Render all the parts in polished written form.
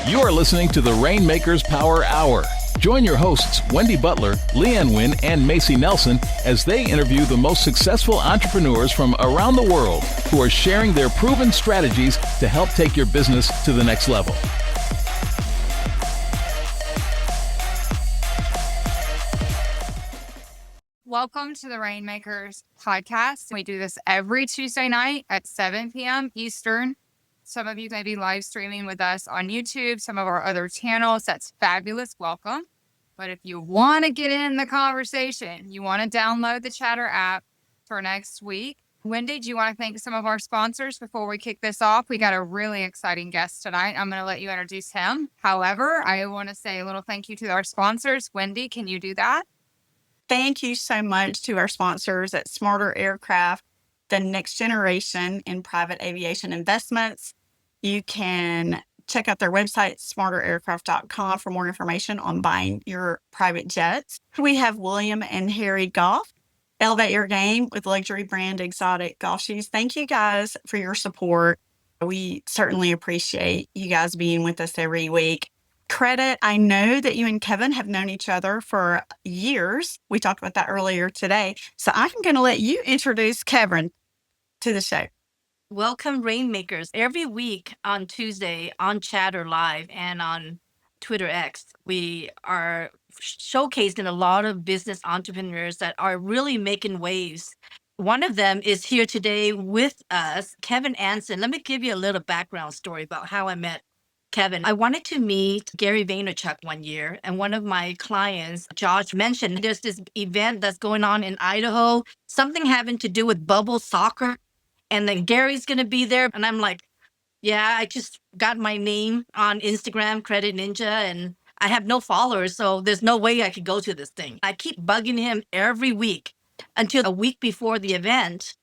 You are listening to the Rainmakers Power Hour. Join your hosts, Wendy Butler, Leanne Wynn, and Macy Nelson, as they interview the most successful entrepreneurs from around the world who are sharing their proven strategies to help take your business to the next level. Welcome to the Rainmakers Podcast. We do this every Tuesday night at 7 p.m. Eastern. Some of you may be live streaming with us on YouTube, some of our other channels. That's fabulous. Welcome. But if you want to get in the conversation, you want to download the Chatter app for next week. Wendy, do you want to thank some of our sponsors before we kick this off? We got a really exciting guest tonight. I'm going to let you introduce him. However, I want to say a little thank you to our sponsors. Wendy, can you do that? Thank you so much to our sponsors at Smarter Aircraft, the next generation in private aviation investments. You can check out their website, smarteraircraft.com, for more information on buying your private jets. We have William and Harry Golf. Elevate your game with luxury brand exotic golf shoes. Thank you guys for your support. We certainly appreciate you guys being with us every week. Credit, I know that you and Kevin have known each other for years. We talked about that earlier today. So I'm going to let you introduce Kevin to the show. Welcome, Rainmakers. Every week on Tuesday on Chatter Live and on Twitter X, we are showcasing a lot of business entrepreneurs that are really making waves. One of them is here today with us, Kevin Anson. Let me give you a little background story about how I met Kevin. I wanted to meet Gary Vaynerchuk one year, and one of my clients, Josh, mentioned there's this event that's going on in Idaho, something having to do with bubble soccer, and then Gary's going to be there. And I'm like, yeah, I just got my name on Instagram, Credit Ninja, and I have no followers, so there's no way I could go to this thing. I keep bugging him every week until a week before the event.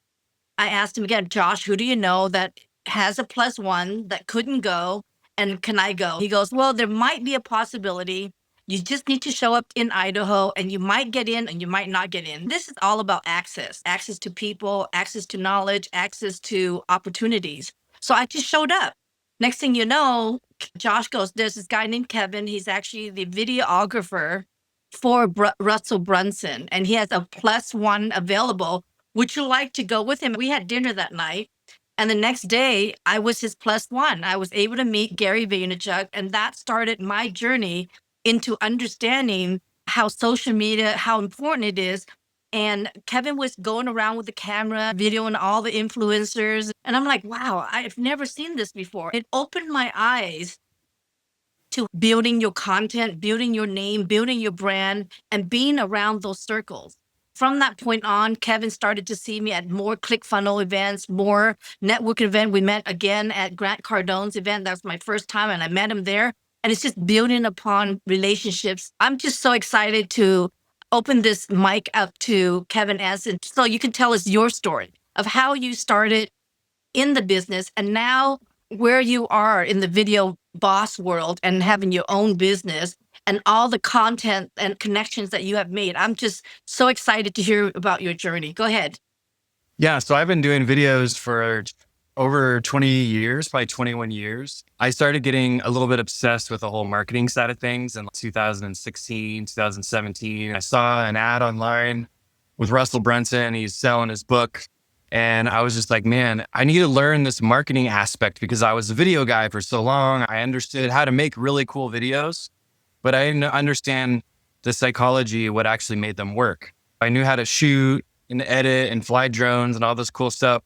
I asked him again, Josh, who do you know that has a +1 that couldn't go? And can I go? He goes, well, there might be a possibility. You just need to show up in Idaho and you might get in and you might not get in. This is all about access to people, access to knowledge, access to opportunities. So I just showed up. Next thing you know, Josh goes, there's this guy named Kevin. He's actually the videographer for Russell Brunson, and he has a +1 available. Would you like to go with him? We had dinner that night. And the next day, I was his +1. I was able to meet Gary Vaynerchuk, and that started my journey into understanding how social media, how important it is. And Kevin was going around with the camera, videoing all the influencers. And I'm like, wow, I've never seen this before. It opened my eyes to building your content, building your name, building your brand, and being around those circles. From that point on, Kevin started to see me at more ClickFunnels events, more network event. We met again at Grant Cardone's event. That was my first time, and I met him there. And it's just building upon relationships. I'm just so excited to open this mic up to Kevin Anson so you can tell us your story of how you started in the business and now where you are in the video boss world and having your own business and all the content and connections that you have made. I'm just so excited to hear about your journey. Go ahead. Yeah, so I've been doing videos for over 20 years, probably 21 years. I started getting a little bit obsessed with the whole marketing side of things in 2016, 2017. I saw an ad online with Russell Brunson. He's selling his book. And I was just like, man, I need to learn this marketing aspect because I was a video guy for so long. I understood how to make really cool videos, but I didn't understand the psychology, what actually made them work. I knew how to shoot and edit and fly drones and all this cool stuff,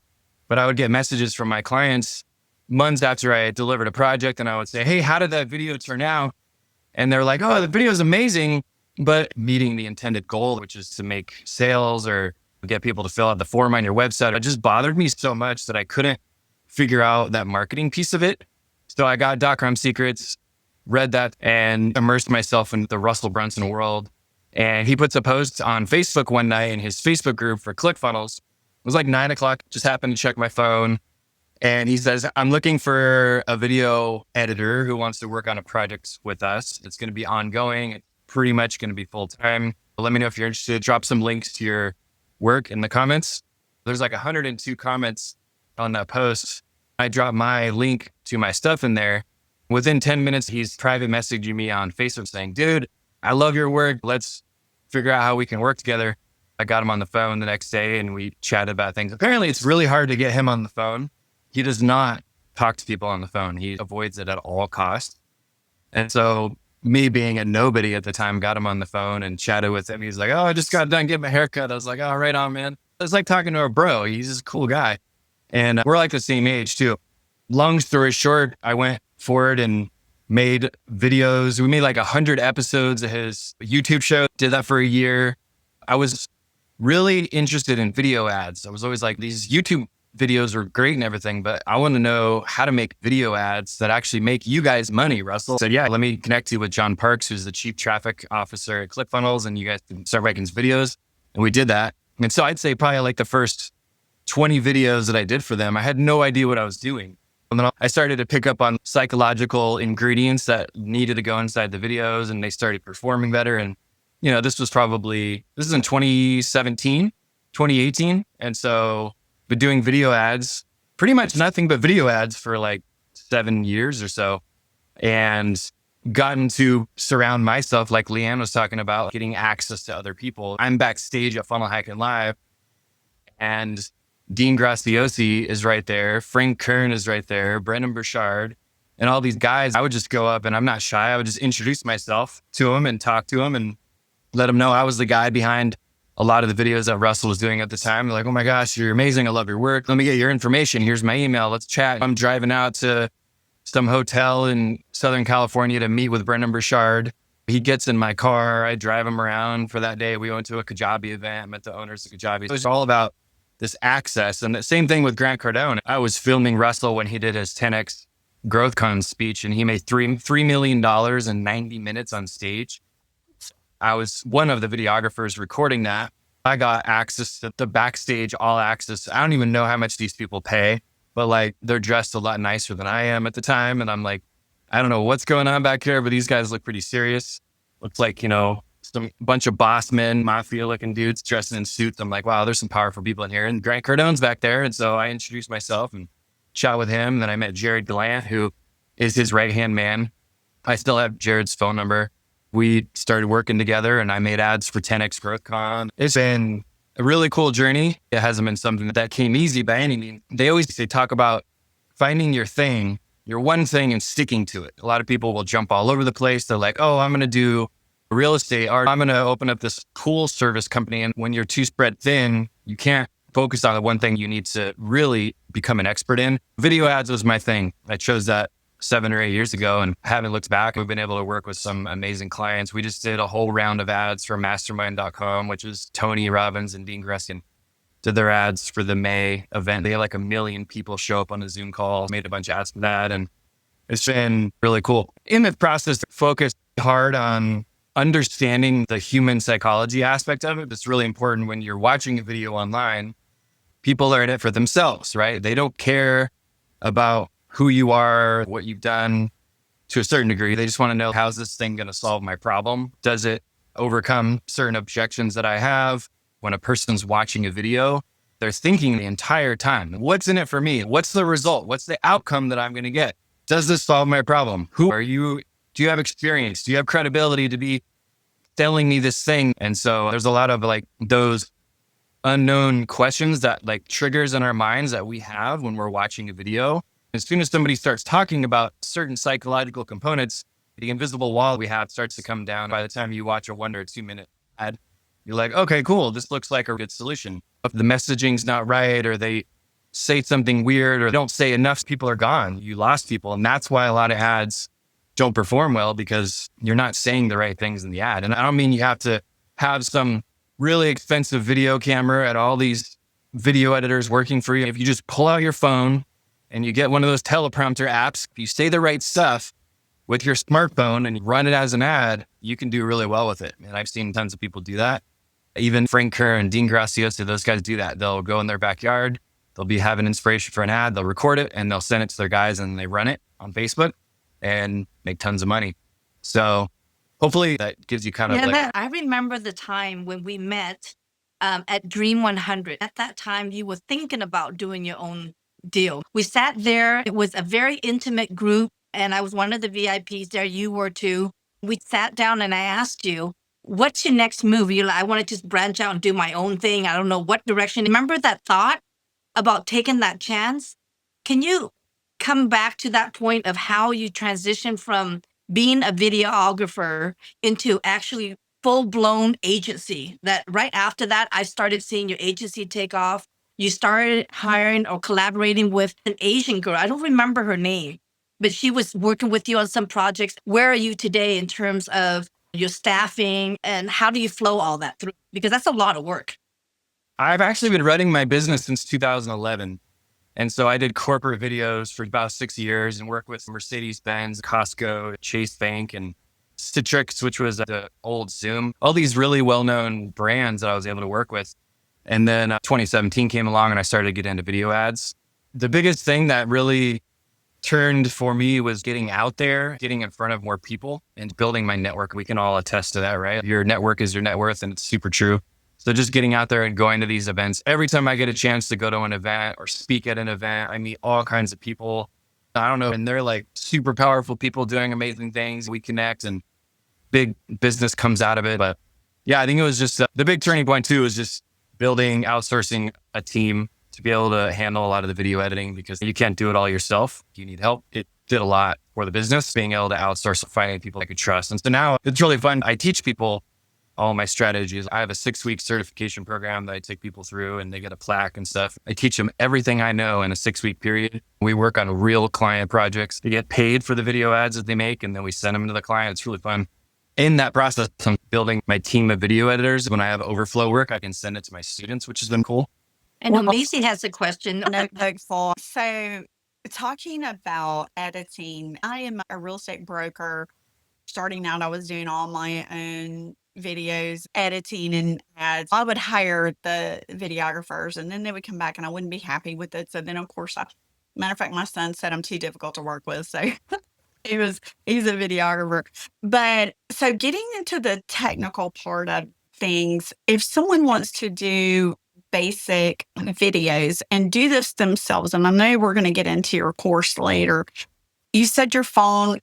but I would get messages from my clients months after I had delivered a project and I would say, hey, how did that video turn out? And they're like, oh, the video is amazing, but meeting the intended goal, which is to make sales or get people to fill out the form on your website, it just bothered me so much that I couldn't figure out that marketing piece of it. So I got .com Secrets, read that, and immersed myself in the Russell Brunson world. And he puts a post on Facebook one night in his Facebook group for ClickFunnels. It was like 9:00, just happened to check my phone. And he says, I'm looking for a video editor who wants to work on a project with us. It's going to be ongoing. It's pretty much going to be full time. Let me know if you're interested. Drop some links to your work in the comments. There's like 102 comments on that post. I dropped my link to my stuff in there. Within 10 minutes, he's private messaging me on Facebook saying, dude, I love your work. Let's figure out how we can work together. I got him on the phone the next day and we chatted about things. Apparently, it's really hard to get him on the phone. He does not talk to people on the phone. He avoids it at all costs. And so me being a nobody at the time, got him on the phone and chatted with him. He's like, oh, I just got done getting my haircut. I was like, oh, right on, man. It's like talking to a bro. He's just a cool guy. And we're like the same age too. Long story short, I went forward and made videos. We made like 100 episodes of his YouTube show. Did that for a year. I was really interested in video ads. I was always like, these YouTube videos were great and everything, but I want to know how to make video ads that actually make you guys money, Russell. I said, yeah, let me connect you with John Parks, who's the chief traffic officer at ClickFunnels, and you guys can start making videos. And we did that. And so I'd say probably like the first 20 videos that I did for them, I had no idea what I was doing. And then I started to pick up on psychological ingredients that needed to go inside the videos, and they started performing better. And, you know, this is in 2017, 2018. And so been doing video ads, pretty much nothing but video ads for like 7 years or so, and gotten to surround myself, like Leanne was talking about, getting access to other people. I'm backstage at Funnel Hacking Live, and Dean Graziosi is right there. Frank Kern is right there. Brendan Burchard, and all these guys. I would just go up, and I'm not shy. I would just introduce myself to them and talk to them and let them know I was the guy behind a lot of the videos that Russell was doing at the time. They're like, oh my gosh, you're amazing. I love your work. Let me get your information. Here's my email. Let's chat. I'm driving out to some hotel in Southern California to meet with Brendan Burchard. He gets in my car. I drive him around for that day. We went to a Kajabi event, met the owners of Kajabi. It was all about this access. And the same thing with Grant Cardone. I was filming Russell when he did his 10X GrowthCon speech, and he made $3 million in 90 minutes on stage. I was one of the videographers recording that. I got access to the backstage, all access. I don't even know how much these people pay, but like they're dressed a lot nicer than I am at the time. And I'm like, I don't know what's going on back here, but these guys look pretty serious. Looks like, you know, some bunch of boss men, mafia looking dudes dressed in suits. I'm like, wow, there's some powerful people in here. And Grant Cardone's back there. And so I introduced myself and chat with him. Then I met Jared Gallant, who is his right-hand man. I still have Jared's phone number. We started working together, and I made ads for 10X GrowthCon. It's been a really cool journey. It hasn't been something that came easy by any means. They always talk about finding your thing, your one thing, and sticking to it. A lot of people will jump all over the place. They're like, oh, I'm going to do real estate, or I'm going to open up this cool service company. And when you're too spread thin, you can't focus on the one thing you need to really become an expert in. Video ads was my thing. I chose that 7 or 8 years ago and haven't looked back. We've been able to work with some amazing clients. We just did a whole round of ads for mastermind.com, which is Tony Robbins and Dean Greskin. Did their ads for the May event. They had like 1 million people show up on a Zoom call, made a bunch of ads for that. And it's been really cool. In the process, focused hard on understanding the human psychology aspect of it. It's really important when you're watching a video online. People are in it for themselves, right? They don't care about who you are, what you've done to a certain degree. They just want to know, how's this thing going to solve my problem? Does it overcome certain objections that I have? When a person's watching a video, they're thinking the entire time, what's in it for me? What's the result? What's the outcome that I'm going to get? Does this solve my problem? Who are you? Do you have experience? Do you have credibility to be selling me this thing? And so there's a lot of like those unknown questions that like triggers in our minds that we have when we're watching a video. As soon as somebody starts talking about certain psychological components, the invisible wall we have starts to come down. By the time you watch a 1 or 2 minute ad, you're like, okay, cool. This looks like a good solution. If the messaging's not right, or they say something weird, or don't say enough, people are gone. You lost people. And that's why a lot of ads don't perform well, because you're not saying the right things in the ad. And I don't mean you have to have some really expensive video camera at all these video editors working for you. If you just pull out your phone and you get one of those teleprompter apps, if you say the right stuff with your smartphone and you run it as an ad, you can do really well with it. And I've seen tons of people do that. Even Frank Kerr and Dean Graziosi, those guys do that. They'll go in their backyard, they'll be having inspiration for an ad, they'll record it, and they'll send it to their guys, and they run it on Facebook and make tons of money. So hopefully that gives you kind of I remember the time when we met at Dream 100. At that time, you were thinking about doing your own deal. We sat there. It was a very intimate group. and I was one of the VIPs there. You were too. We sat down and I asked you, what's your next move? You're like, I want to just branch out and do my own thing. I don't know what direction. Remember that thought about taking that chance? Can you come back to that point of how you transitioned from being a videographer into actually full-blown agency? That right after that, I started seeing your agency take off. You started hiring or collaborating with an Asian girl. I don't remember her name, but she was working with you on some projects. Where are you today in terms of your staffing and how do you flow all that through? Because that's a lot of work. I've actually been running my business since 2011. And so I did corporate videos for about 6 years and worked with Mercedes-Benz, Costco, Chase Bank, and Citrix, which was the old Zoom. All these really well-known brands that I was able to work with. And then 2017 came along and I started to get into video ads. The biggest thing that really turned for me was getting out there, getting in front of more people and building my network. We can all attest to that, right? Your network is your net worth, and it's super true. So just getting out there and going to these events. Every time I get a chance to go to an event or speak at an event, I meet all kinds of people. I don't know. And they're like super powerful people doing amazing things. We connect and big business comes out of it. But yeah, I think it was just the big turning point too, was just outsourcing a team to be able to handle a lot of the video editing, because you can't do it all yourself. You need help. It did a lot for the business, being able to outsource, finding people I could trust. And so now it's really fun. I teach people all my strategies. I have a 6-week certification program that I take people through, and they get a plaque and stuff. I teach them everything I know in a 6-week period. We work on real client projects. They get paid for the video ads that they make, and then we send them to the client. It's really fun. In that process, I'm building my team of video editors. When I have overflow work, I can send it to my students, which has been cool. And Macy has a question. Notebook full. So talking about editing, I am a real estate broker. Starting out, I was doing all my own videos, editing and ads. I would hire the videographers and then they would come back and I wouldn't be happy with it. So then of course, matter of fact, my son said I'm too difficult to work with. So he's a videographer. But so getting into the technical part of things, if someone wants to do basic videos and do this themselves, and I know we're going to get into your course later, you said your phone,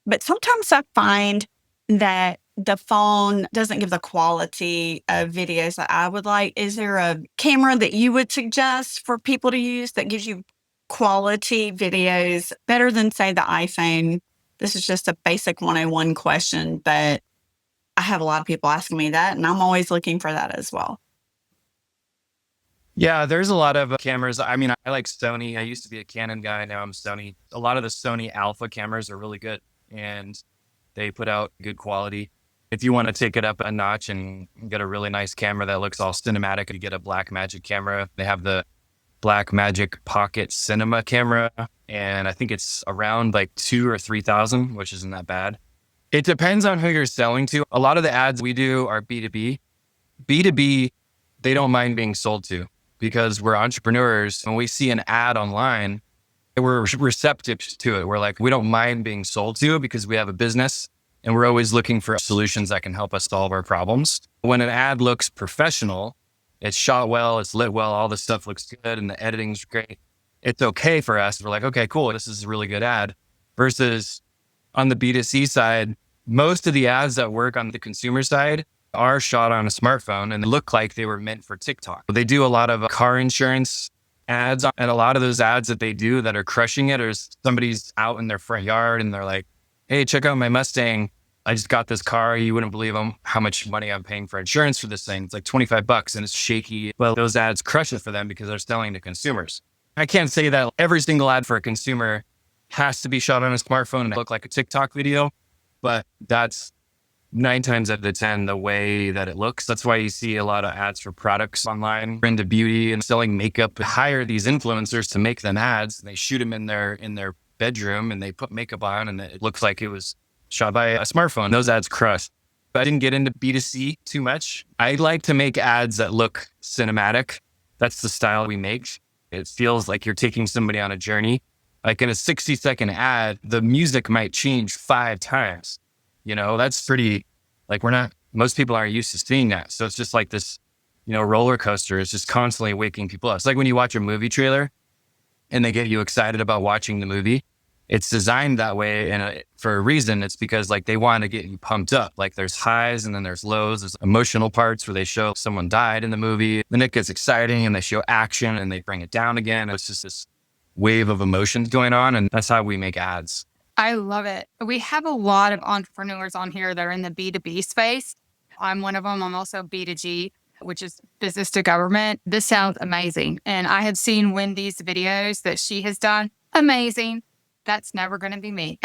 but sometimes I find that the phone doesn't give the quality of videos that I would like. Is there a camera that you would suggest for people to use that gives you quality videos better than, say, the iPhone? This is just a basic 101 question, but I have a lot of people asking me that, and I'm always looking for that as well. Yeah, there's a lot of cameras. I mean, I like Sony. I used to be a Canon guy. Now I'm Sony. A lot of the Sony Alpha cameras are really good, and they put out good quality. If you want to take it up a notch and get a really nice camera that looks all cinematic, you get a Blackmagic camera. They have the Blackmagic Pocket Cinema camera, and I think it's around like 2,000 or 3,000, which isn't that bad. It depends on who you're selling to. A lot of the ads we do are B2B. B2B, they don't mind being sold to, because we're entrepreneurs. When we see an ad online, we're receptive to it. We're like, we don't mind being sold to because we have a business and we're always looking for solutions that can help us solve our problems. When an ad looks professional, it's shot well, it's lit well, all the stuff looks good and the editing's great, it's okay for us. We're like, okay, cool, this is a really good ad. Versus on the B2C side, most of the ads that work on the consumer side are shot on a smartphone and they look like they were meant for TikTok. They do a lot of car insurance ads, and a lot of those ads that they do that are crushing it is somebody's out in their front yard and they're like, hey, check out my Mustang. I just got this car. You wouldn't believe how much money I'm paying for insurance for this thing. It's like $25 and it's shaky. Well, those ads crush it for them because they're selling to consumers. I can't say that every single ad for a consumer has to be shot on a smartphone and look like a TikTok video, but that's 9 times out of 10 the way that it looks. That's why you see a lot of ads for products online, into beauty and selling makeup. Hire these influencers to make them ads. They shoot them in their bedroom and they put makeup on and it looks like it was shot by a smartphone. Those ads crush. But I didn't get into B2C too much. I like to make ads that look cinematic. That's the style we make. It feels like you're taking somebody on a journey. Like in a 60-second ad, the music might change 5 times. You know, that's pretty, like most people aren't used to seeing that. So it's just like this, roller coaster. It's just constantly waking people up. It's like when you watch a movie trailer and they get you excited about watching the movie. it's designed that way. And for a reason, it's because like they want to get you pumped up. Like there's highs and then there's lows. There's emotional parts where they show someone died in the movie. Then it gets exciting and they show action and they bring it down again. It's just this wave of emotions going on. And that's how we make ads. I love it. We have a lot of entrepreneurs on here that are in the B2B space. I'm one of them. I'm also B2G, which is business to government. This sounds amazing. And I have seen Wendy's videos that she has done. Amazing. That's never going to be me.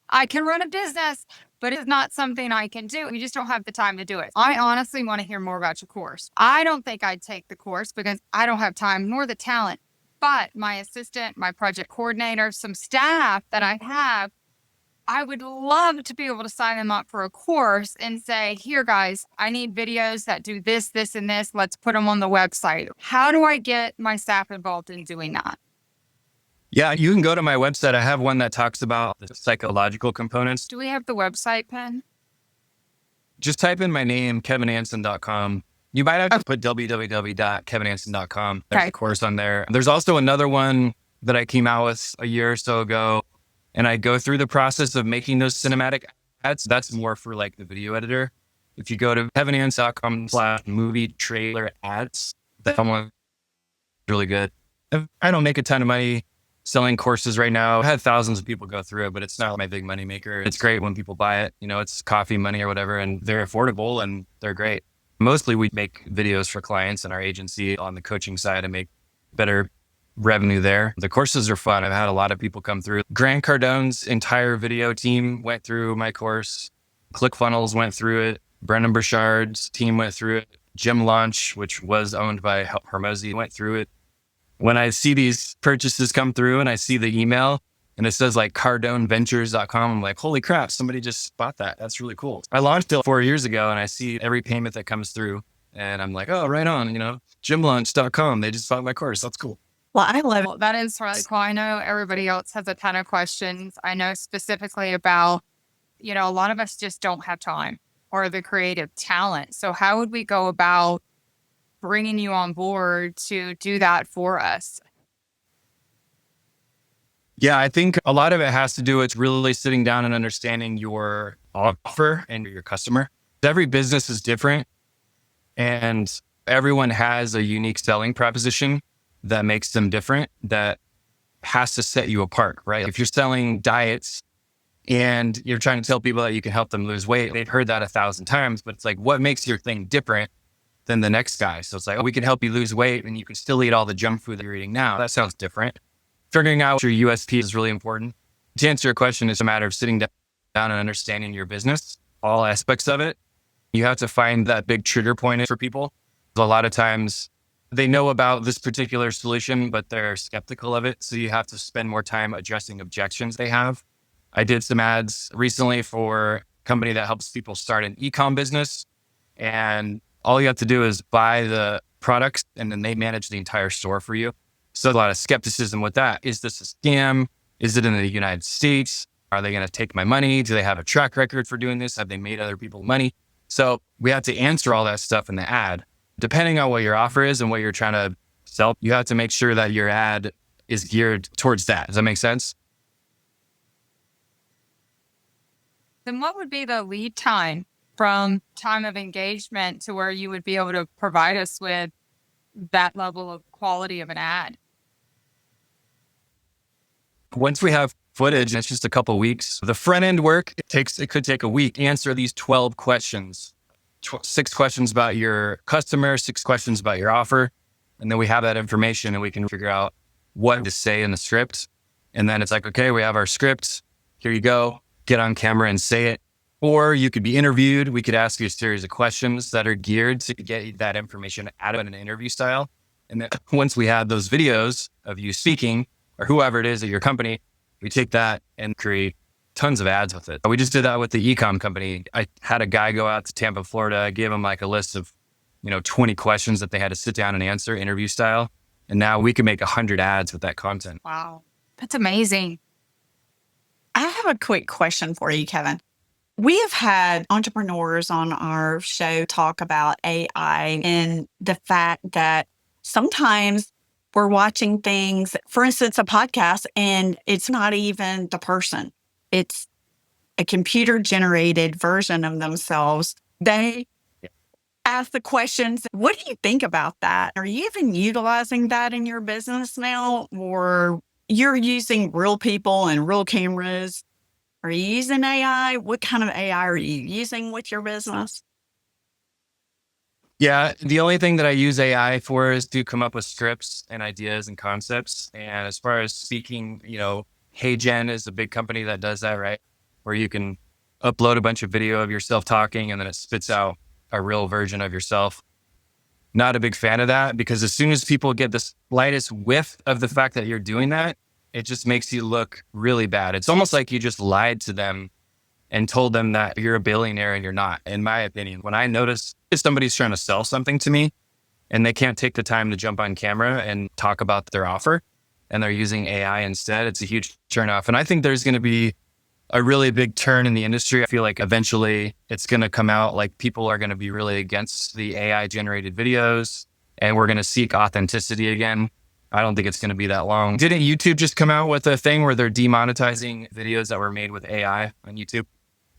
I can run a business, but it's not something I can do. You just don't have the time to do it. I honestly want to hear more about your course. I don't think I'd take the course because I don't have time nor the talent. But my assistant, my project coordinator, some staff that I have, I would love to be able to sign them up for a course and say, here, guys, I need videos that do this, this, and this. Let's put them on the website. How do I get my staff involved in doing that? Yeah, you can go to my website. I have one that talks about the psychological components. Do we have the website, Pen? Just type in my name, kevinanson.com. You might have to put www.kevinanson.com. There's a course on there. There's also another one that I came out with a year or so ago, and I go through the process of making those cinematic ads. That's more for like the video editor. If you go to kevinanson.com/movie trailer ads, that one is really good. I don't make a ton of money selling courses right now. I've had thousands of people go through it, but it's not my big money maker. It's great when people buy it. You know, it's coffee money or whatever, and they're affordable and they're great. Mostly we make videos for clients in our agency on the coaching side and make better revenue there. The courses are fun. I've had a lot of people come through. Grant Cardone's entire video team went through my course. ClickFunnels went through it. Brendan Burchard's team went through it. Gym Launch, which was owned by Hormozy, went through it. When I see these purchases come through and I see the email and it says like CardoneVentures.com, I'm like, holy crap, somebody just bought that. That's really cool. I launched it 4 years ago and I see every payment that comes through and I'm like, oh, right on, gymlaunch.com. They just bought my course. That's cool. Well, I love Well, that is really cool. I know everybody else has a ton of questions. I know specifically about, a lot of us just don't have time or the creative talent. So how would we go about bringing you on board to do that for us? Yeah, I think a lot of it has to do with really sitting down and understanding your offer and your customer. Every business is different and everyone has a unique selling proposition that makes them different, that has to set you apart, right? If you're selling diets and you're trying to tell people that you can help them lose weight, they've heard that 1,000 times, but it's like, what makes your thing different than the next guy? So it's like, we can help you lose weight and you can still eat all the junk food that you're eating now. That sounds different. Figuring out your USP is really important. To answer your question, it's a matter of sitting down and understanding your business, all aspects of it. You have to find that big trigger point for people. A lot of times they know about this particular solution, but they're skeptical of it. So you have to spend more time addressing objections they have. I did some ads recently for a company that helps people start an e-com business. And all you have to do is buy the products and then they manage the entire store for you. So a lot of skepticism with that. Is this a scam? Is it in the United States? Are they going to take my money? Do they have a track record for doing this? Have they made other people money? So we have to answer all that stuff in the ad. Depending on what your offer is and what you're trying to sell, you have to make sure that your ad is geared towards that. Does that make sense? Then what would be the lead time from time of engagement to where you would be able to provide us with that level of quality of an ad? Once we have footage, it's just a couple weeks. The front end work, it could take a week. Answer these 12 questions. 6 questions about your customer, 6 questions about your offer. And then we have that information and we can figure out what to say in the script. And then it's like, okay, we have our script. Here you go. Get on camera and say it. Or you could be interviewed. We could ask you a series of questions that are geared to get that information out of an interview style. And then once we have those videos of you speaking or whoever it is at your company, we take that and create tons of ads with it. We just did that with the e-com company. I had a guy go out to Tampa, Florida. I gave him like a list of, 20 questions that they had to sit down and answer interview style. And now we can make 100 ads with that content. Wow. That's amazing. I have a quick question for you, Kevin. We have had entrepreneurs on our show talk about AI and the fact that sometimes We're watching things, for instance, a podcast, and it's not even the person. It's a computer generated version of themselves. They ask the questions. What do you think about that? Are you even utilizing that in your business now? Or you're using real people and real cameras? Are you using AI? What kind of AI are you using with your business? Yeah, the only thing that I use AI for is to come up with scripts and ideas and concepts. And as far as speaking, Hey Gen is a big company that does that, right? Where you can upload a bunch of video of yourself talking and then it spits out a real version of yourself. Not a big fan of that, because as soon as people get the slightest whiff of the fact that you're doing that, it just makes you look really bad. It's almost like you just lied to them and told them that you're a billionaire and you're not, in my opinion. When I notice if somebody's trying to sell something to me and they can't take the time to jump on camera and talk about their offer and they're using AI instead, it's a huge turnoff. And I think there's going to be a really big turn in the industry. I feel like eventually it's going to come out, like people are going to be really against the AI generated videos and we're going to seek authenticity again. I don't think it's going to be that long. Didn't YouTube just come out with a thing where they're demonetizing videos that were made with AI on YouTube?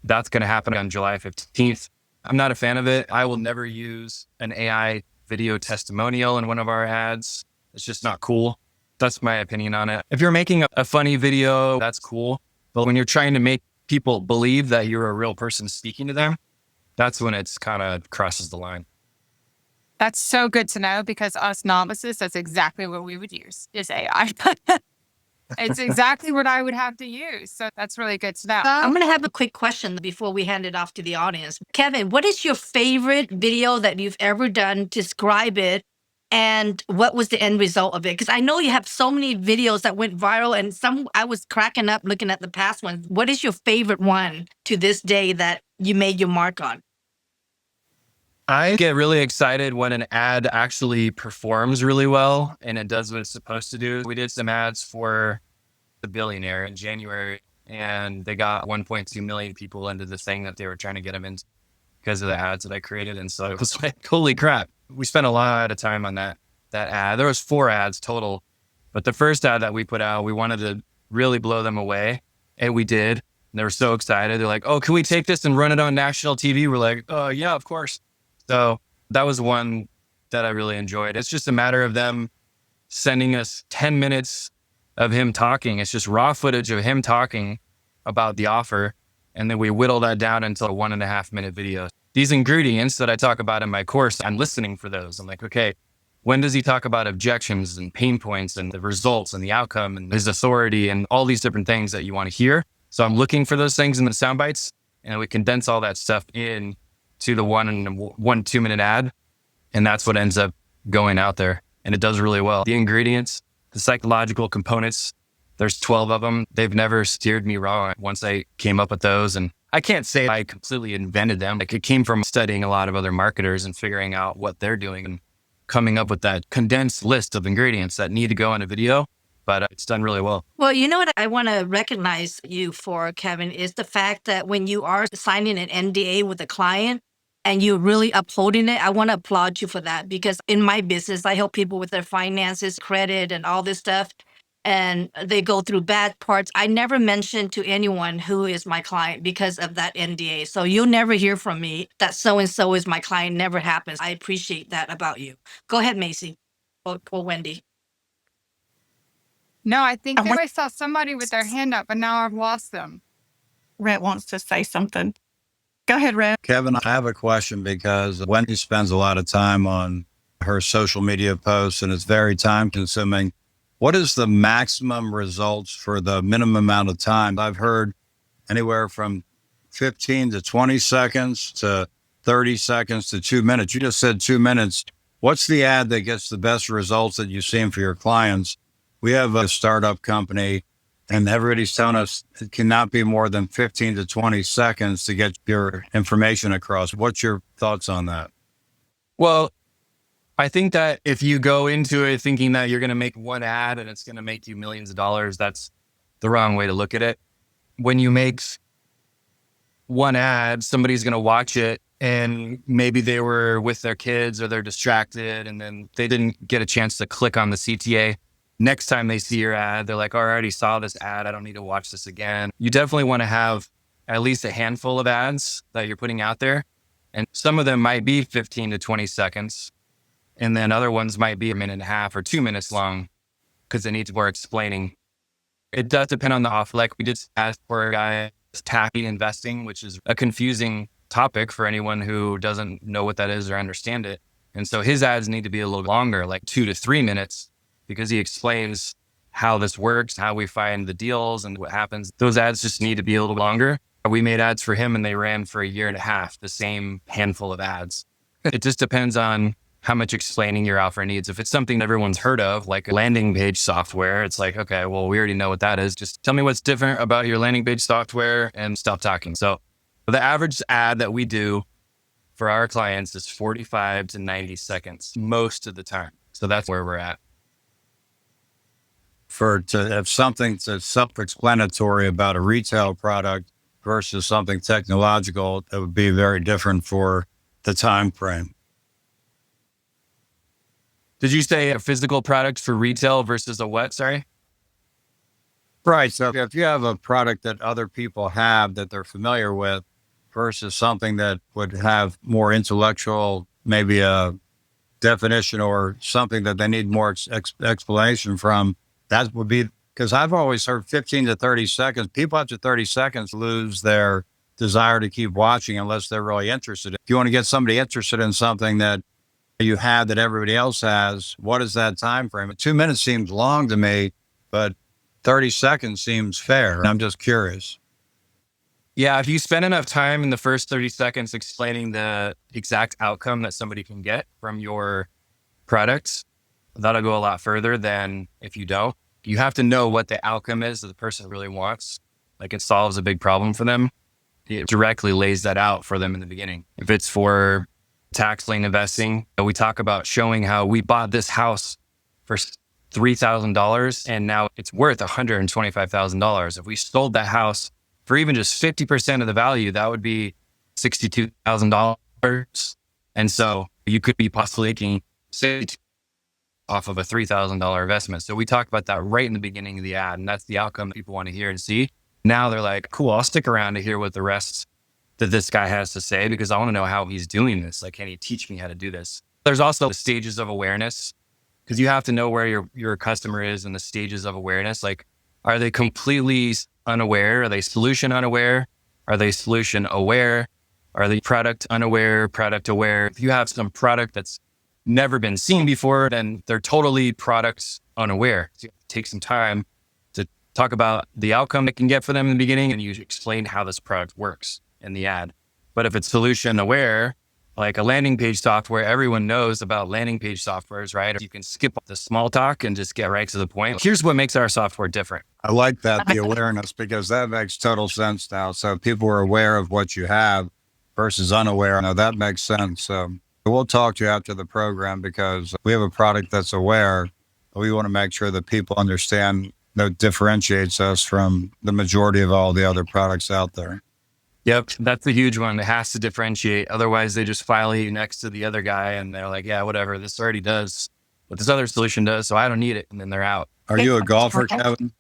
That's going to happen on July 15th. I'm not a fan of it. I will never use an AI video testimonial in one of our ads. It's just not cool. That's my opinion on it. If you're making a funny video, that's cool. But when you're trying to make people believe that you're a real person speaking to them, that's when it's kind of crosses the line. That's so good to know, because us novices, that's exactly what we would use is AI. It's exactly what I would have to use. So that's really good to know. I'm going to have a quick question before we hand it off to the audience. Kevin, what is your favorite video that you've ever done? Describe it. And what was the end result of it? Because I know you have so many videos that went viral, and some I was cracking up looking at the past ones. What is your favorite one to this day that you made your mark on? I get really excited when an ad actually performs really well and it does what it's supposed to do. We did some ads for The Billionaire in January, and they got 1.2 million people into the thing that they were trying to get them into because of the ads that I created. And so it was like, holy crap. We spent a lot of time on that ad. There was 4 ads total, but the first ad that we put out, we wanted to really blow them away, and we did. And they were so excited. They're like, oh, can we take this and run it on national TV? We're like, oh yeah, of course. So that was one that I really enjoyed. It's just a matter of them sending us 10 minutes of him talking. It's just raw footage of him talking about the offer. And then we whittle that down into a 1.5 minute video. These ingredients that I talk about in my course, I'm listening for those. I'm like, okay, when does he talk about objections and pain points and the results and the outcome and his authority and all these different things that you want to hear? So I'm looking for those things in the sound bites, and we condense all that stuff in to the 1-2 minute ad. And that's what ends up going out there. And it does really well. The ingredients, the psychological components, there's 12 of them. They've never steered me wrong once I came up with those. And I can't say I completely invented them. Like, it came from studying a lot of other marketers and figuring out what they're doing and coming up with that condensed list of ingredients that need to go in a video. But it's done really well. Well, you know what I want to recognize you for, Kevin, is the fact that when you are signing an NDA with a client and you're really upholding it, I want to applaud you for that, because in my business, I help people with their finances, credit, and all this stuff. And they go through bad parts. I never mention to anyone who is my client because of that NDA. So you'll never hear from me that so-and-so is my client. Never happens. I appreciate that about you. Go ahead, Macy or Wendy. No, I think I saw somebody with their hand up, but now I've lost them. Rhett wants to say something. Go ahead, Rhett. Kevin, I have a question, because Wendy spends a lot of time on her social media posts and it's very time consuming. What is the maximum results for the minimum amount of time? I've heard anywhere from 15 to 20 seconds to 30 seconds to 2 minutes. You just said 2 minutes. What's the ad that gets the best results that you've seen for your clients? We have a startup company, and everybody's telling us it cannot be more than 15 to 20 seconds to get your information across. What's your thoughts on that? Well, I think that if you go into it thinking that you're going to make one ad and it's going to make you millions of dollars, that's the wrong way to look at it. When you make one ad, somebody's going to watch it and maybe they were with their kids or they're distracted and then they didn't get a chance to click on the CTA. Next time they see your ad, they're like, oh, I already saw this ad. I don't need to watch this again. You definitely want to have at least a handful of ads that you're putting out there. And some of them might be 15 to 20 seconds. And then other ones might be a minute and a half or 2 minutes long because they need more explaining. It does depend on the offer. Like we did ask for a guy tapping investing, which is a confusing topic for anyone who doesn't know what that is or understand it. And so his ads need to be a little longer, like 2 to 3 minutes, because he explains how this works, how we find the deals and what happens. Those ads just need to be a little longer. We made ads for him and they ran for a year and a half, the same handful of ads. It just depends on how much explaining your offer needs. If it's something everyone's heard of, like landing page software, it's like, okay, well, we already know what that is. Just tell me what's different about your landing page software and stop talking. So the average ad that we do for our clients is 45 to 90 seconds most of the time. So that's where we're at. To have something that's self-explanatory about a retail product versus something technological, that would be very different for the time frame. Did you say a physical product for retail versus a what? Sorry. Right. So if you have a product that other people have that they're familiar with versus something that would have more intellectual, maybe a definition or something that they need more explanation from, that would be, because I've always heard 15 to 30 seconds. People after 30 seconds lose their desire to keep watching unless they're really interested. If you want to get somebody interested in something that you have that everybody else has, what is that time frame? 2 minutes seems long to me, but 30 seconds seems fair. I'm just curious. Yeah, if you spend enough time in the first 30 seconds explaining the exact outcome that somebody can get from your products, that'll go a lot further than if you don't. You have to know what the outcome is that the person really wants. Like it solves a big problem for them. It directly lays that out for them in the beginning. If it's for tax lien investing, we talk about showing how we bought this house for $3,000 and now it's worth $125,000. If we sold that house for even just 50% of the value, that would be $62,000. And so you could be possibly making $62,000 off of a $3,000 investment. So we talk about that right in the beginning of the ad, and that's the outcome that people want to hear and see. Now they're like, cool, I'll stick around to hear what the rest that this guy has to say because I want to know how he's doing this. Like, can he teach me how to do this? There's also the stages of awareness because you have to know where your customer is in the stages of awareness. Like, are they completely unaware? Are they solution unaware? Are they solution aware? Are they product unaware, product aware? If you have some product that's never been seen before, then they're totally product unaware. So you have to take some time to talk about the outcome it can get for them in the beginning, and you explain how this product works in the ad. But if it's solution aware, like a landing page software, everyone knows about landing page softwares, right? You can skip the small talk and just get right to the point. Here's what makes our software different. I like that, the awareness, because that makes total sense now. So people are aware of what you have versus unaware. Now that makes sense. We'll talk to you after the program because we have a product that's aware. We want to make sure that people understand that differentiates us from the majority of all the other products out there. Yep, that's a huge one. It has to differentiate. Otherwise, they just file you next to the other guy and they're like, yeah, whatever, this already does what this other solution does, so I don't need it. And then they're out. Are you a golfer, Kevin?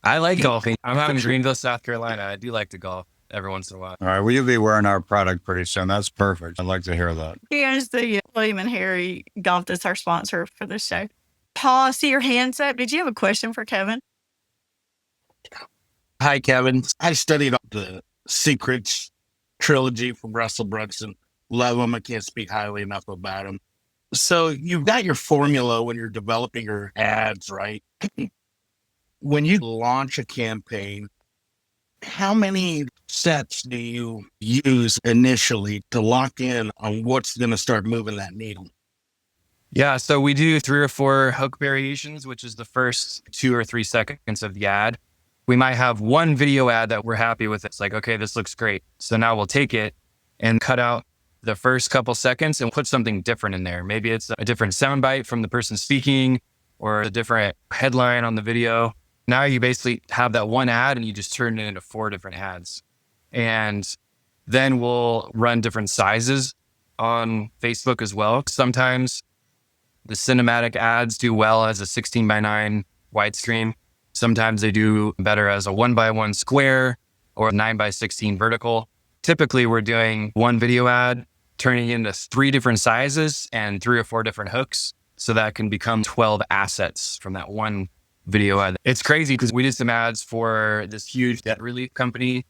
I like golfing. I'm out in Greenville, South Carolina. I do like to golf every once in a while. All right. Well, you'll be wearing our product pretty soon. That's perfect. I'd like to hear that. Here's the William and Harry Golf that's our sponsor for this show. Paul, I see your hands up. Did you have a question for Kevin? Hi, Kevin. I studied the Secrets trilogy from Russell Brunson. Love him. I can't speak highly enough about him. So you've got your formula when you're developing your ads, right? When you launch a campaign, how many sets do you use initially to lock in on what's going to start moving that needle? Yeah, so we do 3 or 4 hook variations, which is the first 2 or 3 seconds of the ad. We might have one video ad that we're happy with. It's like, okay, this looks great. So now we'll take it and cut out the first couple seconds and put something different in there. Maybe it's a different soundbite from the person speaking or a different headline on the video. Now you basically have that one ad and you just turn it into 4 different ads. And Then we'll run different sizes on Facebook as well. Sometimes the cinematic ads do well as a 16:9 widescreen. Sometimes they do better as a 1:1 square or 9:16 vertical. Typically, we're doing one video ad, turning into 3 different sizes and 3 or 4 different hooks. So that can become 12 assets from that one video ad. It's crazy because we did some ads for this huge debt relief company,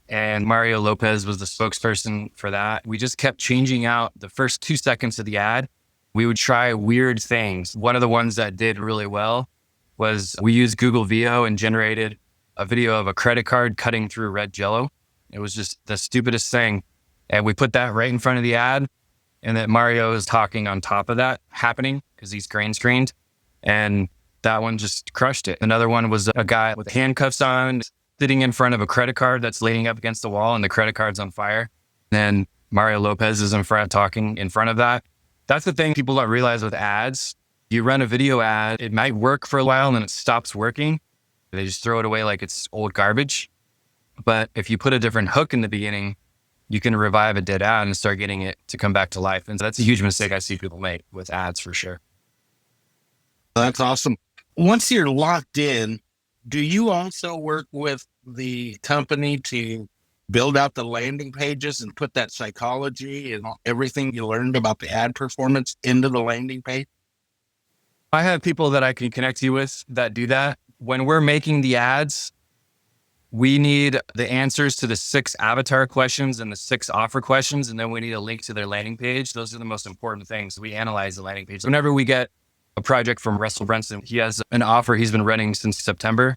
and Mario Lopez was the spokesperson for that. We just kept changing out the first 2 seconds of the ad. We would try weird things. One of the ones that did really well was we used Google VO and generated a video of a credit card cutting through red Jello. It was just the stupidest thing. And we put that right in front of the ad. And then Mario is talking on top of that happening because he's green screened. And that one just crushed it. Another one was a guy with handcuffs on, sitting in front of a credit card that's leaning up against the wall and the credit card's on fire. Then Mario Lopez is in front, talking in front of that. That's the thing people don't realize with ads. You run a video ad, it might work for a while and then it stops working. They just throw it away like it's old garbage. But if you put a different hook in the beginning, you can revive a dead ad and start getting it to come back to life. And that's a huge mistake I see people make with ads for sure. That's awesome. Once you're locked in, do you also work with the company to build out the landing pages and put that psychology and everything you learned about the ad performance into the landing page? I have people that I can connect you with that do that. When we're making the ads, we need the answers to the 6 avatar questions and the 6 offer questions, and then we need a link to their landing page. Those are the most important things. We analyze the landing page. Whenever we get a project from Russell Brunson, he has an offer he's been running since September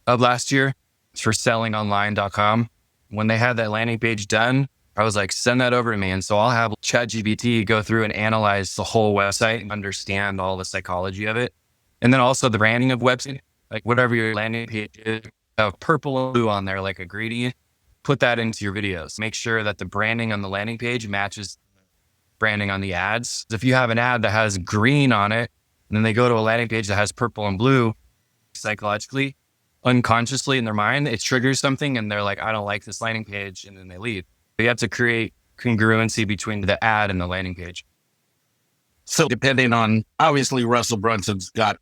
of last year. It's for sellingonline.com. When they had that landing page done, I was like, send that over to me. And so I'll have ChatGPT go through and analyze the whole website and understand all the psychology of it. And then also the branding of website, like whatever your landing page is, have purple and blue on there like a gradient, put that into your videos. Make sure that the branding on the landing page matches branding on the ads. If you have an ad that has green on it, and then they go to a landing page that has purple and blue, psychologically, unconsciously in their mind, it triggers something and they're like, I don't like this landing page, and then they leave. You have to create congruency between the ad and the landing page. So depending on, obviously Russell Brunson's got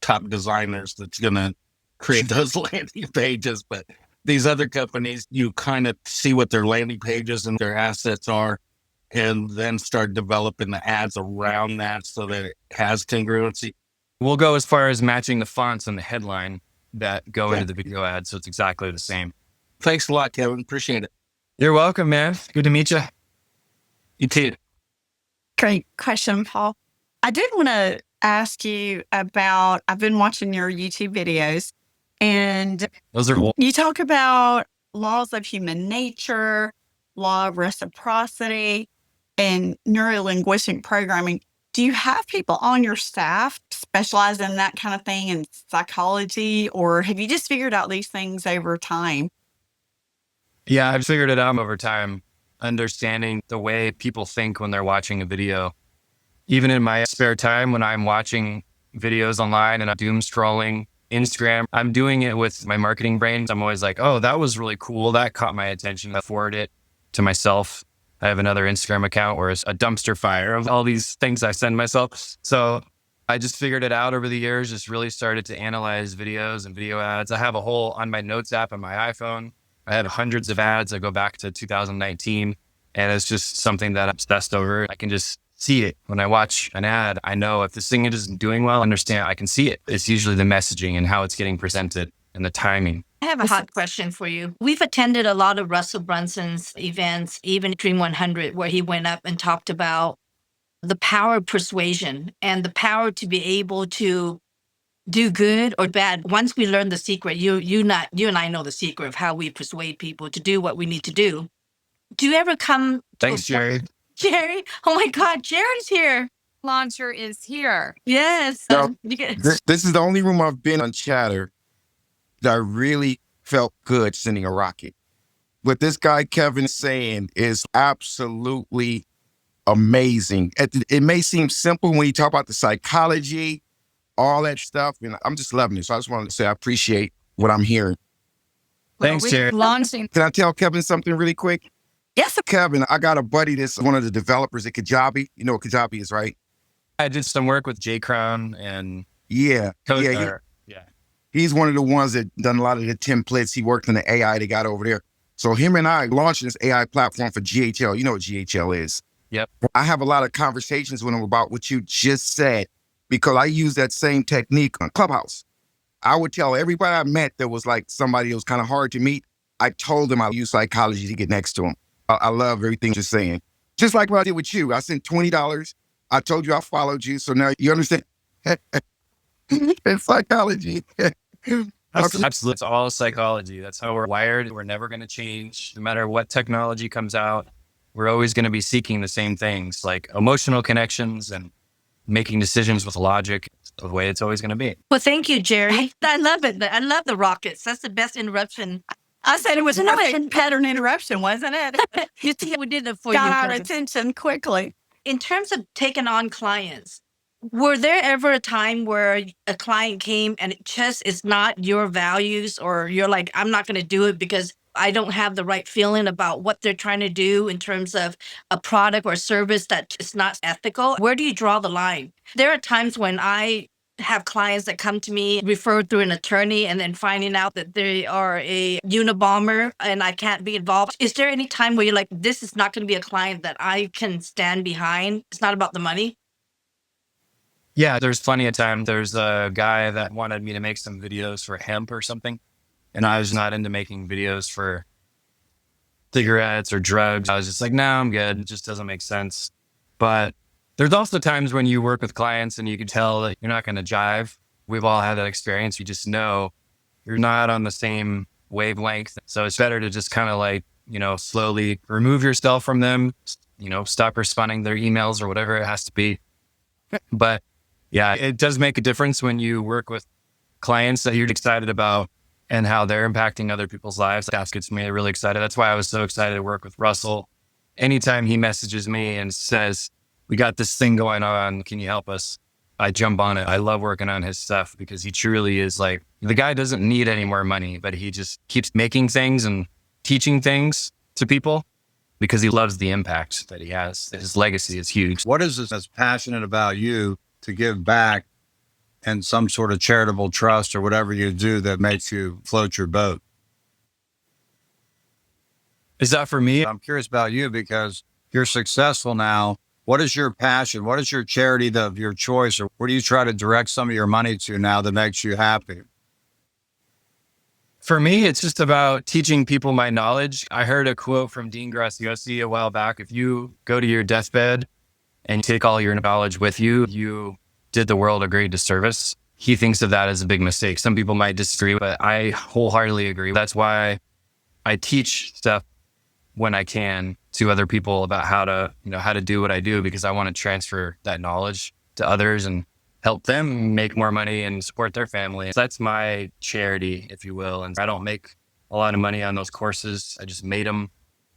top designers that's going to create those landing pages, but these other companies, you kind of see what their landing pages and their assets are, and then start developing the ads around that so that it has congruency. We'll go as far as matching the fonts and the headline that go into the video ad, so it's exactly the same. Thanks a lot, Kevin. Appreciate it. You're welcome, man. Good to meet you. You too. Great question, Paul. I did want to ask you about, I've been watching your YouTube videos, and Those are cool. you talk about laws of human nature, law of reciprocity, and neurolinguistic programming. Do you have people on your staff specialize in that kind of thing in psychology, or have you just figured out these things over time? Yeah, I've figured it out over time, understanding the way people think when they're watching a video. Even in my spare time, when I'm watching videos online and I'm doom scrolling Instagram, I'm doing it with my marketing brain. I'm always like, oh, that was really cool. That caught my attention. I forward it to myself. I have another Instagram account where it's a dumpster fire of all these things I send myself. So I just figured it out over the years, just really started to analyze videos and video ads. I have a whole, on my notes app on my iPhone, I have hundreds of ads that go back to 2019. And it's just something that I'm obsessed over. I can just see it. When I watch an ad, I know if this thing isn't doing well, I can see it. It's usually the messaging and how it's getting presented and the timing. I have a hot question for you. We've attended a lot of Russell Brunson's events, even Dream 100, where he went up and talked about the power of persuasion and the power to be able to do good or bad. Once we learn the secret, you and I know the secret of how we persuade people to do what we need to do. Do you ever come? Thanks, Jerry. Jerry? Oh my God, Jerry's here. Launcher is here. Yes. No, this is the only room I've been on Chatter that I really felt good sending a rocket. What this guy Kevin is saying is absolutely amazing. It may seem simple when you talk about the psychology, all that stuff, and I'm just loving it. So I just wanted to say I appreciate what I'm hearing. Thanks, Jerry. Launching. Can I tell Kevin something really quick? Yes. Kevin, I got a buddy that's one of the developers at Kajabi. You know what Kajabi is, right? I did some work with J Crown and Yeah. Code. Yeah. He's one of the ones that done a lot of the templates. He worked in the AI they got over there. So him and I launched this AI platform for GHL. You know what GHL is? Yep. I have a lot of conversations with him about what you just said because I use that same technique on Clubhouse. I would tell everybody I met that was like somebody that was kind of hard to meet. I told them I use psychology to get next to them. I love everything you're saying. Just like what I did with you. I sent $20. I told you I followed you. So now you understand. It's psychology. Absolutely. It's all psychology. That's how we're wired. We're never going to change. No matter what technology comes out, we're always going to be seeking the same things like emotional connections and making decisions with logic, the way it's always going to be. Well, thank you, Jerry. I love it. I love the rockets. That's the best interruption. I said it was a pattern interruption, wasn't it? You see, we did it for Got you. our Kevin. attention quickly. In terms of taking on clients, were there ever a time where a client came and it just is not your values, or you're like, I'm not going to do it because I don't have the right feeling about what they're trying to do in terms of a product or service that is not ethical? Where do you draw the line? There are times when I have clients that come to me referred through an attorney and then finding out that they are a Unabomber and I can't be involved. Is there any time where you're like, this is not going to be a client that I can stand behind? It's not about the money. Yeah, there's plenty of time. There's a guy that wanted me to make some videos for hemp or something. And I was not into making videos for cigarettes or drugs. I was just like, no, I'm good. It just doesn't make sense. But there's also times when you work with clients and you can tell that you're not going to jive. We've all had that experience. You just know you're not on the same wavelength. So it's better to just kind of like, slowly remove yourself from them, stop responding to their emails or whatever it has to be. But yeah, it does make a difference when you work with clients that you're excited about and how they're impacting other people's lives. That gets me really excited. That's why I was so excited to work with Russell. Anytime he messages me and says, we got this thing going on, can you help us? I jump on it. I love working on his stuff because he truly is like, the guy doesn't need any more money, but he just keeps making things and teaching things to people because he loves the impact that he has. His legacy is huge. What is this that's passionate about you to give back and some sort of charitable trust or whatever you do that makes you float your boat? Is that for me? I'm curious about you because you're successful now. What is your passion? What is your charity of your choice? Or where do you try to direct some of your money to now that makes you happy? For me, it's just about teaching people my knowledge. I heard a quote from Dean Graziosi a while back. If you go to your deathbed and take all your knowledge with you, you did the world a great disservice. He thinks of that as a big mistake. Some people might disagree, but I wholeheartedly agree. That's why I teach stuff when I can to other people about how to do what I do, because I want to transfer that knowledge to others and help them make more money and support their family. So that's my charity, if you will. And I don't make a lot of money on those courses. I just made them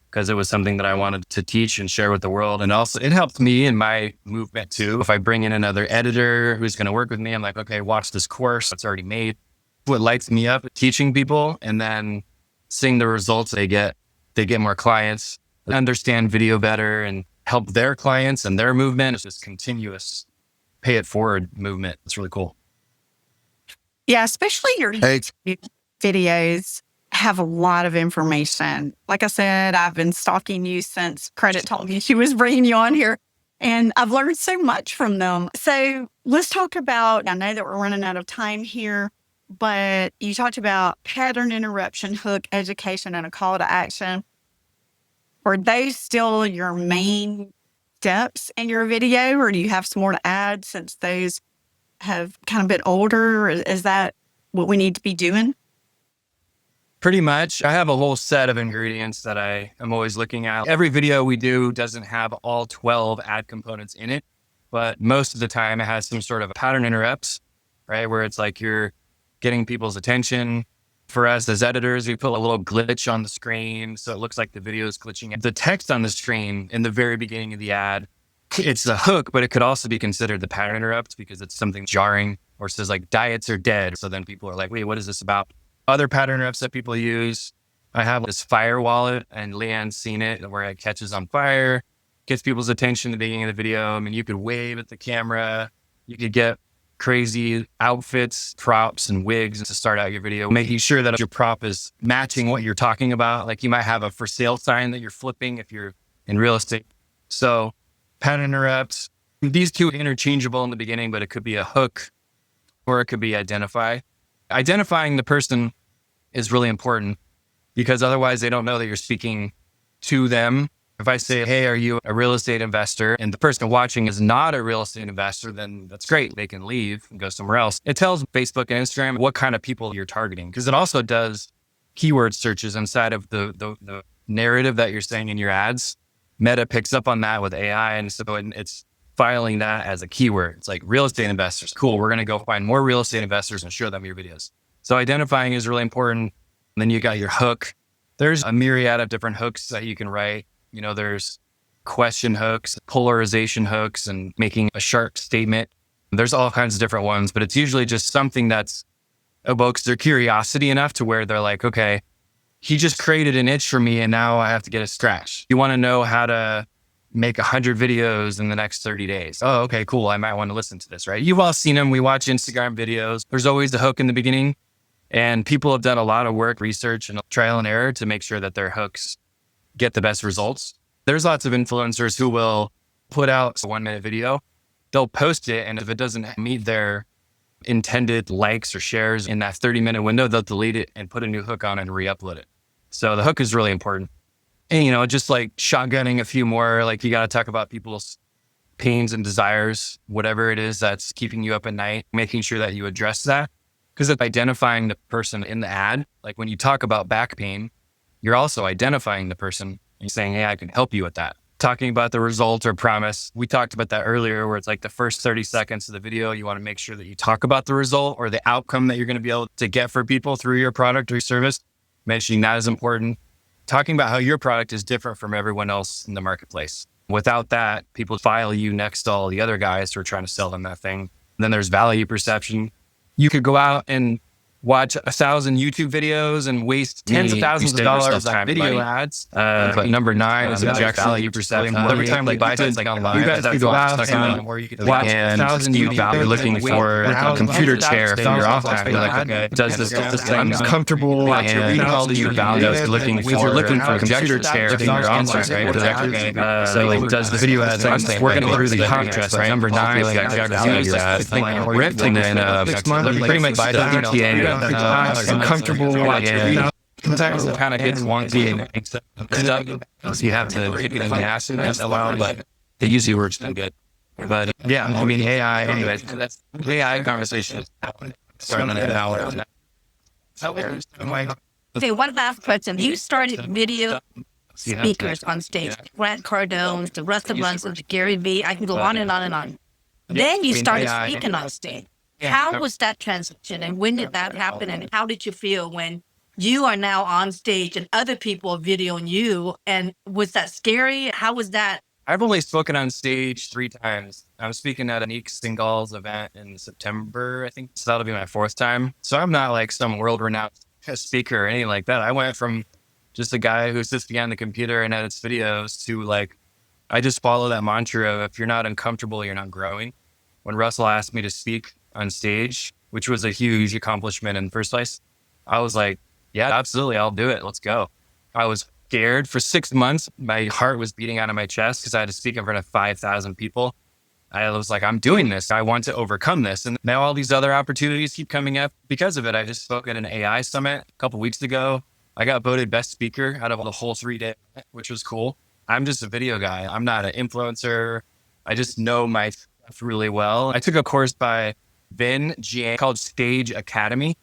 because it was something that I wanted to teach and share with the world. And also it helped me in my movement too. If I bring in another editor who's going to work with me, I'm like, okay, watch this course. It's already made. What lights me up, teaching people and then seeing the results they get more clients, understand video better and help their clients and their movement. It's just continuous pay it forward movement. It's really cool. Yeah, especially your videos have a lot of information. Like I said, I've been stalking you since Credit told me she was bringing you on here, and I've learned so much from them. So let's talk about, I know that we're running out of time here, but you talked about pattern interruption, hook, education, and a call to action. Are those still your main steps in your video, or do you have some more to add since those have kind of been older? Is that what we need to be doing? Pretty much. I have a whole set of ingredients that I am always looking at. Every video we do doesn't have all 12 ad components in it, but most of the time it has some sort of a pattern interrupts, right? Where it's like you're getting people's attention. For us as editors, we put a little glitch on the screen so it looks like the video is glitching. The text on the screen in the very beginning of the ad, it's a hook, but it could also be considered the pattern interrupt because it's something jarring or says like diets are dead. So then people are like, wait, what is this about? Other pattern interrupts that people use I have this fire wallet, and Leanne's seen it, where it catches on fire, gets people's attention at the beginning of the video. I mean, you could wave at the camera. You could get crazy outfits, props, and wigs to start out your video, making sure that your prop is matching what you're talking about. Like you might have a for sale sign that you're flipping if you're in real estate. So pattern interrupts, these two are interchangeable in the beginning, but it could be a hook or it could be identify. Identifying the person is really important because otherwise they don't know that you're speaking to them. If I say, hey, are you a real estate investor? And the person watching is not a real estate investor, then that's great. They can leave and go somewhere else. It tells Facebook and Instagram what kind of people you're targeting because it also does keyword searches inside of the narrative that you're saying in your ads. Meta picks up on that with AI. And so it's filing that as a keyword. It's like real estate investors. Cool. We're going to go find more real estate investors and show them your videos. So identifying is really important. And then you got your hook. There's a myriad of different hooks that you can write. You know, there's question hooks, polarization hooks, and making a sharp statement. There's all kinds of different ones, but it's usually just something that's evokes their curiosity enough to where they're like, okay, he just created an itch for me and now I have to get a scratch. You want to know how to make 100 videos in the next 30 days. Oh, okay, cool. I might want to listen to this, right? You've all seen them. We watch Instagram videos. There's always the hook in the beginning. And people have done a lot of work, research, and trial and error to make sure that their hooks get the best results. There's lots of influencers who will put out a 1-minute video. They'll post it, and if it doesn't meet their intended likes or shares in that 30-minute window, they'll delete it and put a new hook on and re-upload it. So the hook is really important. And, you know, just like shotgunning a few more, like you got to talk about people's pains and desires, whatever it is that's keeping you up at night, making sure that you address that. Because it's identifying the person in the ad. Like when you talk about back pain, you're also identifying the person and saying, hey, I can help you with that. Talking about the result or promise. We talked about that earlier where it's like the first 30 seconds of the video, you want to make sure that you talk about the result or the outcome that you're going to be able to get for people through your product or your service. Mentioning that is important. Talking about how your product is different from everyone else in the marketplace. Without that, people file you next to all the other guys who are trying to sell them that thing. And then there's value perception. You could go out and watch 1,000 YouTube videos and waste tens of thousands of dollars on video ads. But number 9 is objection value perception. Every time we buy things like online, you guys could go out and watch 1,000 YouTube videos. You're looking for a computer chair from your office. You're like, okay, does this thing? I'm comfortable. And you're reading all the YouTube values. You're looking for a computer chair from your office, right? So like, does the video ad? I'm working through the contrast. Number 9 is value ad. Ripped and then pretty much buy the I'm comfortable and sometimes it kind of gets wonky and stuff. So you have to read it in acid as well, but it usually works pretty good. But yeah, I mean, AI, anyway, that's the AI conversation. Starting an hour. Okay, one last question. You started video speakers on stage. Grant Cardone, the Russell Brunson, Gary V. I can go on and on and on. Then you started speaking on stage. How was that transition and when did that happen and how did you feel when you are now on stage and other people are videoing you? And was that scary? How was that? I've only spoken on stage 3 times. I'm speaking at a Nick Stingall's event in September, I think. So that'll be my 4th time. So I'm not like some world-renowned speaker or anything like that. I went from just a guy who sits behind the computer and edits videos to like, I just follow that mantra of if you're not uncomfortable, you're not growing. When Russell asked me to speak on stage, which was a huge accomplishment in the first place, I was like, yeah, absolutely, I'll do it. Let's go. I was scared for 6 months. My heart was beating out of my chest because I had to speak in front of 5,000 people. I was like, I'm doing this. I want to overcome this. And now all these other opportunities keep coming up because of it. I just spoke at an AI summit a couple weeks ago. I got voted best speaker out of the whole 3-day, which was cool. I'm just a video guy. I'm not an influencer. I just know my stuff really well. I took a course by Vin G called Stage Academy.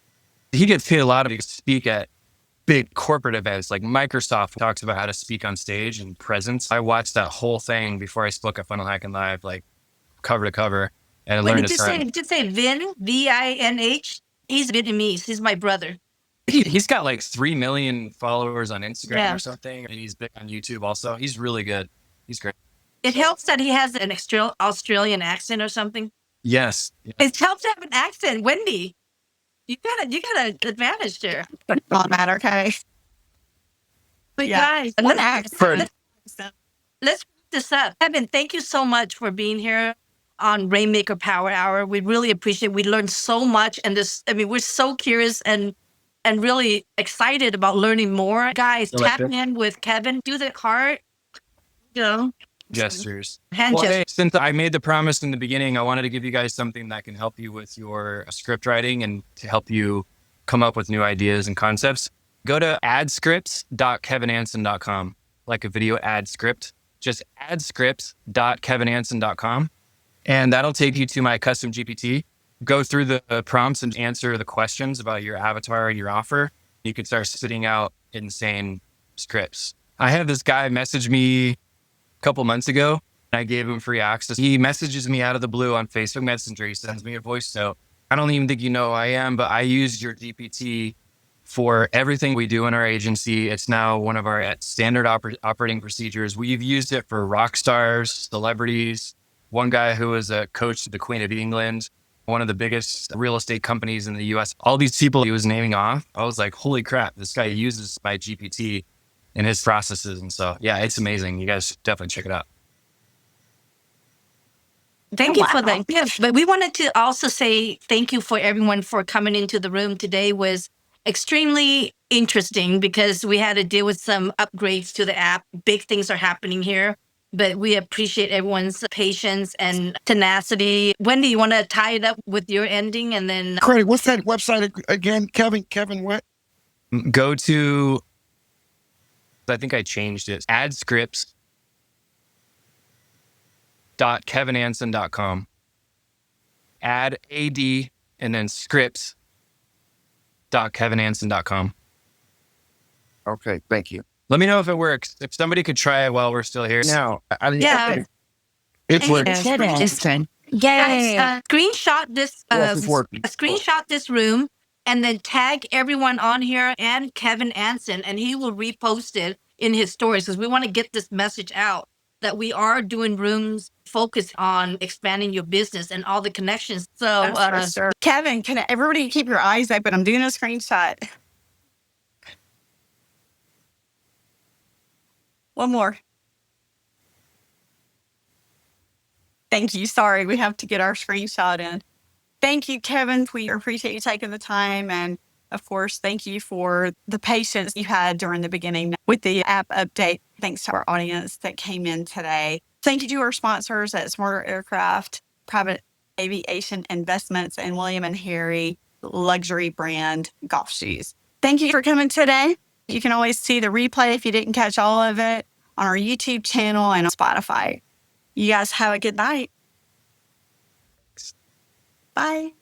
He gets paid a lot to speak at big corporate events like Microsoft talks about how to speak on stage and presence. I watched that whole thing before I spoke at Funnel Hacking Live, like cover to cover, and I learned Did you say Vin, V-I-N-H? He's Vietnamese. He's my brother. He's got like 3 million followers on Instagram or something. And he's big on YouTube also. He's really good. He's great. It helps that he has an Australian accent or something. Yes. It helps to have an accent, Wendy. You got an advantage there. Does not matter, okay? But Yeah. guys, An accent. let's wrap this up. Kevin, thank you so much for being here on Rainmaker Power Hour. We really appreciate it. We learned so much, and we're so curious and really excited about learning more. Guys, tap in with Kevin. Do the heart, Gestures. hand Well, gestures. hey, since I made the promise in the beginning, I wanted to give you guys something that can help you with your script writing and to help you come up with new ideas and concepts. Go to adscripts.kevinanson.com, like a video ad script. Just adscripts.kevinanson.com. And that'll take you to my custom GPT. Go through the prompts and answer the questions about your avatar and your offer. You can start spitting out insane scripts. I had this guy message me a couple months ago. I gave him free access. He messages me out of the blue on Facebook Messenger. He sends me a voice note. I don't even think you know who I am, but I used your GPT for everything we do in our agency. It's now one of our standard operating procedures. We've used it for rock stars, celebrities, one guy who was a coach to the Queen of England, one of the biggest real estate companies in the US. All these people he was naming off, I was like, holy crap, this guy uses my GPT in his processes. And so, yeah, it's amazing. You guys should definitely check it out. Thank you for that gift. But we wanted to also say thank you for everyone for coming into the room today. Was extremely interesting because we had to deal with some upgrades to the app. Big things are happening here, but we appreciate everyone's patience and tenacity. Wendy, you want to tie it up with your ending and then... Credit, what's that website again? Kevin, what? Go to, I think I changed it, adscripts.kevinanson.com. Add AD and then scripts.kevinanson.com. Okay, thank you. Let me know if it works. If somebody could try it while we're still here. Now, Yeah. it's working. Guys, screenshot this. Yes, it's working. Screenshot this room and then tag everyone on here and Kevin Anson, and he will repost it in his stories because we want to get this message out that we are doing rooms focused on expanding your business and all the connections. So, Kevin, can everybody keep your eyes open? I'm doing a screenshot. One more. Thank you. Sorry, we have to get our screenshot in. Thank you, Kevin. We appreciate you taking the time. And of course, thank you for the patience you had during the beginning with the app update. Thanks to our audience that came in today. Thank you to our sponsors at Smarter Aircraft, Private Aviation Investments, and William & Harry luxury brand golf shoes. Thank you for coming today. You can always see the replay if you didn't catch all of it on our YouTube channel and on Spotify. You guys have a good night. Bye.